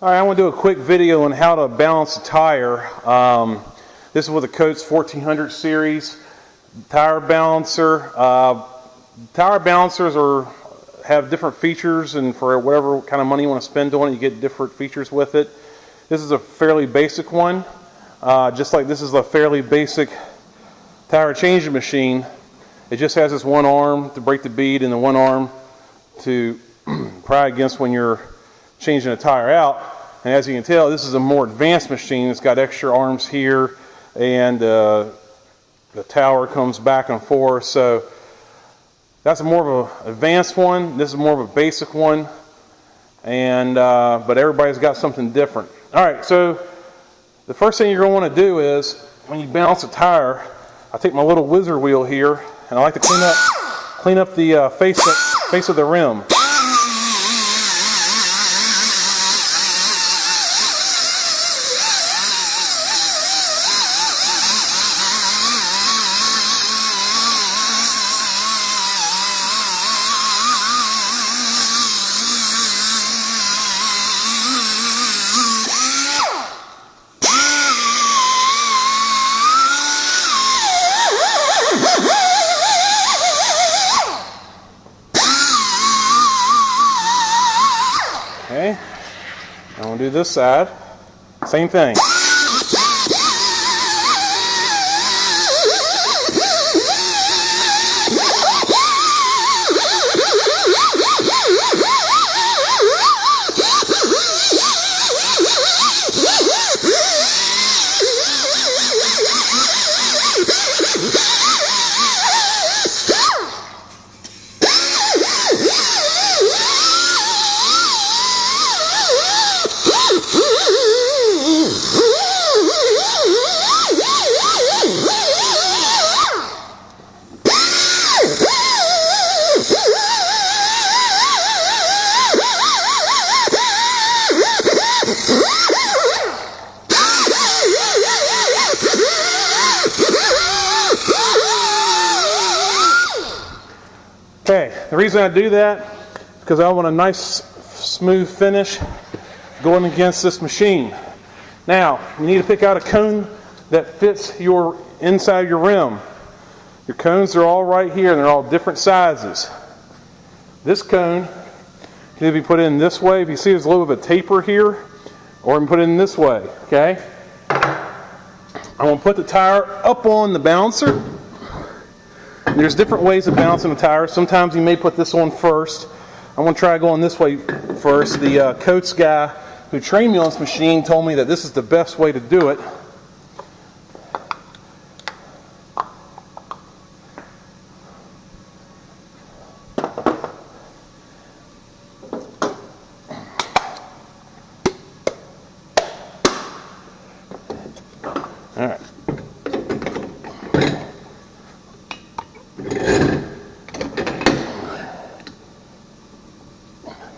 All right, I want to do a quick video on how to balance a tire. This is with the Coates 1400 series tire balancer. Tire balancers have different features, and for whatever kind of money you want to spend on it, you get different features with it. This is a fairly basic one, just like this is a fairly basic tire changing machine. It just has this one arm to break the bead and the one arm to pry against when you're changing a tire out. And as you can tell, this is a more advanced machine. It's got extra arms here, and the tower comes back and forth. So that's more of an advanced one. This is more of a basic one, and but everybody's got something different. All right, so the first thing you're going to want to do is when you balance a tire, I take my little whizzer wheel here, and I like to clean up the face of the rim. Okay, I'm going to do this side, same thing. Okay, the reason I do that is because I want a nice smooth finish going against this machine. Now, you need to pick out a cone that fits your inside your rim. Your cones are all right here, and they're all different sizes. This cone can either be put in this way. If you see there's a little bit of a taper here, or you can put it in this way, okay? I'm going to put the tire up on the balancer. There's different ways of balancing a tire. Sometimes you may put this on first. I'm going to try going this way first. The Coates guy who trained me on this machine told me that this is the best way to do it. All right.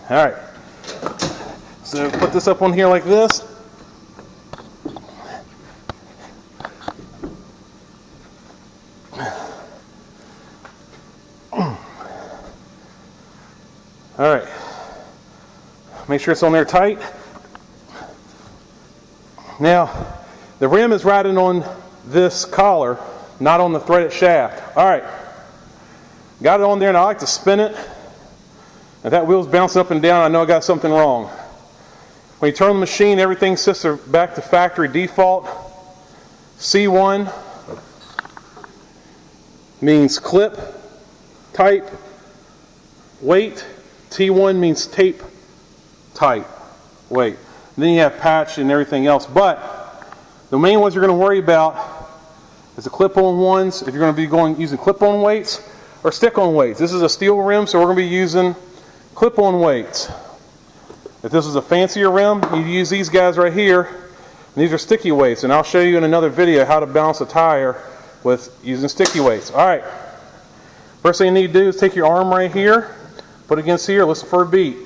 All right, so put this up on here like this. All right, make sure it's on there tight. Now, the rim is riding on this collar, not on the threaded shaft. All right, got it on there, and I like to spin it. If that wheel's bouncing up and down, I know I got something wrong. When you turn the machine, everything sets back to factory default. C1 means clip, type, weight. T1 means tape, type, weight. And then you have patch and everything else. But the main ones you're going to worry about is the clip-on ones, if you're going to be using clip-on weights or stick-on weights. This is a steel rim, so we're going to be using clip-on weights. If this is a fancier rim, you use these guys right here, and these are sticky weights, and I'll show you in another video how to balance a tire with using sticky weights. Alright, first thing you need to do is take your arm right here, put it against here, listen for a beat.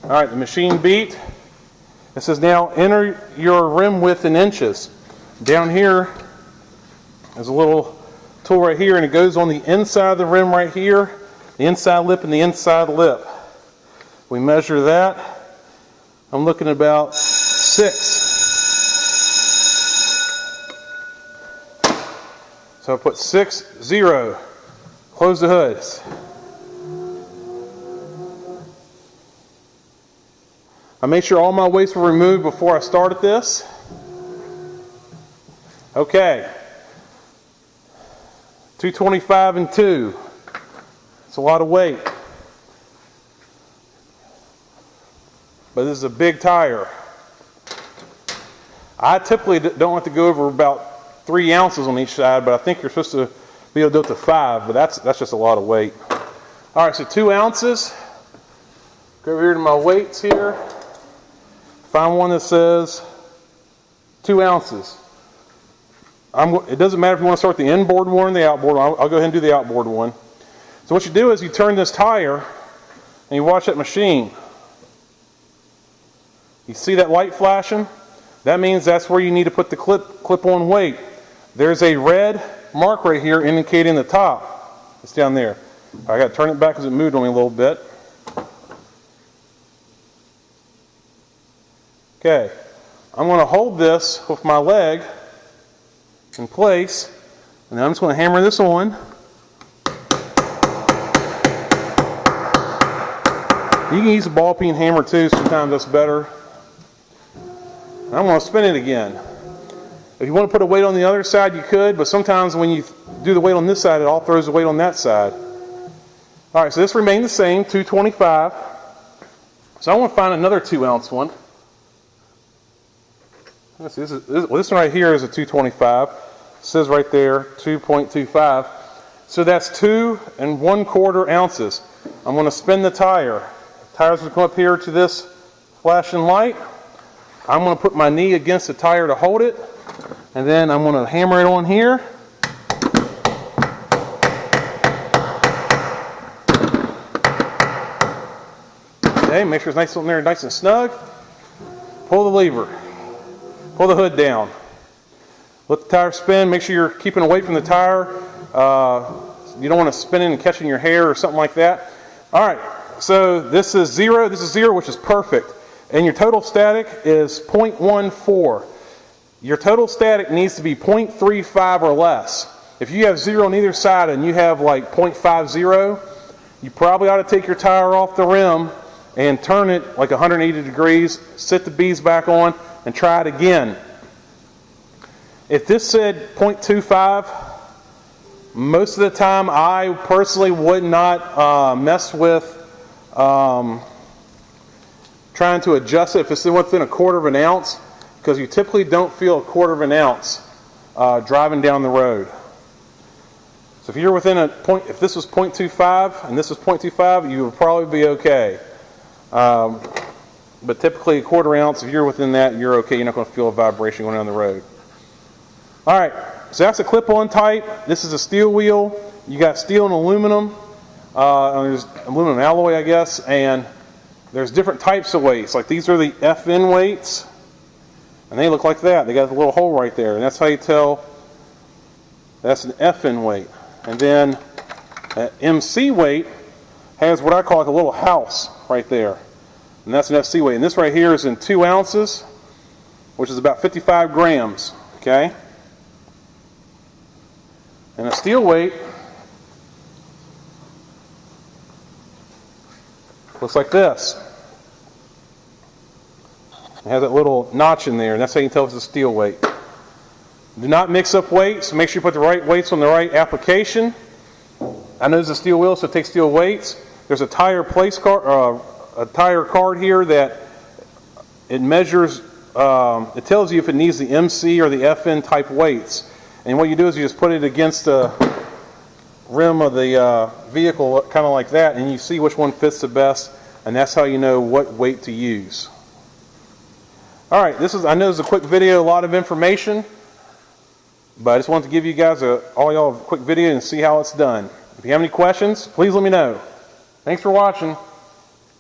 Alright, the machine beat. It says now enter your rim width in inches. Down here there's a little tool right here, and it goes on the inside of the rim right here, the inside lip and the inside lip. We measure that. I'm looking at about 6. So I put 6, 0. Close the hoods. I made sure all my weights were removed before I started this. Okay. 225 and 2. It's a lot of weight. But this is a big tire. I typically don't like to go over about 3 ounces on each side, but I think you're supposed to be able to do it to 5, but that's just a lot of weight. All right, so 2 ounces. Go over here to my weights here. Find one that says 2 ounces. It doesn't matter if you want to start the inboard one or the outboard one. I'll go ahead and do the outboard one. So what you do is you turn this tire and you watch that machine. You see that light flashing? That means that's where you need to put the clip-on weight. There's a red mark right here indicating the top. It's down there. I got to turn it back because it moved on me a little bit. Okay, I'm going to hold this with my leg in place, and then I'm just going to hammer this on. You can use a ball peen hammer too, sometimes that's better. And I'm going to spin it again. If you want to put a weight on the other side, you could, but sometimes when you do the weight on this side, it all throws the weight on that side. All right, so this remained the same, 225. So I want to find another 2 ounce one. Let's see, this one right here is a 225. It says right there 2.25. So that's 2 1/4 ounces. I'm going to spin the tire. The tire's going to come up here to this flashing light. I'm going to put my knee against the tire to hold it, and then I'm going to hammer it on here. Okay, make sure it's nice on there, nice and snug. Pull the lever. Pull the hood down. Let the tire spin. Make sure you're keeping away from the tire. You don't want to spin in and catch in your hair or something like that. All right, so this is 0. This is 0, which is perfect. And your total static is 0.14. Your total static needs to be 0.35 or less. If you have 0 on either side and you have like 0.50, you probably ought to take your tire off the rim and turn it like 180 degrees, sit the beads back on, and try it again. If this said 0.25, most of the time I personally would not mess with trying to adjust it if it's within 1/4 ounce, because you typically don't feel 1/4 ounce driving down the road. So if you're within a point, if this was 0.25 and this was 0.25, you would probably be okay. But typically 1/4 ounce, if you're within that, you're okay. You're not going to feel a vibration going down the road. All right, so that's a clip-on type. This is a steel wheel. You got steel and aluminum. There's aluminum alloy, I guess, and there's different types of weights. Like these are the FN weights, and they look like that. They got a little hole right there, and that's how you tell that's an FN weight. And then an MC weight has what I call like a little house right there. And that's an FC weight. And this right here is in 2 ounces, which is about 55 grams. Okay? And a steel weight looks like this. It has that little notch in there, and that's how you can tell if it's a steel weight. Do not mix up weights. Make sure you put the right weights on the right application. I know this is a steel wheel, so take steel weights. There's a tire place card, a tire card here that it measures. It tells you if it needs the MC or the FN type weights. And what you do is you just put it against the rim of the vehicle, kind of like that, and you see which one fits the best, and that's how you know what weight to use. All right, I know this is a quick video, a lot of information, but I just wanted to give you guys all y'all a quick video and see how it's done. If you have any questions, please let me know. Thanks for watching.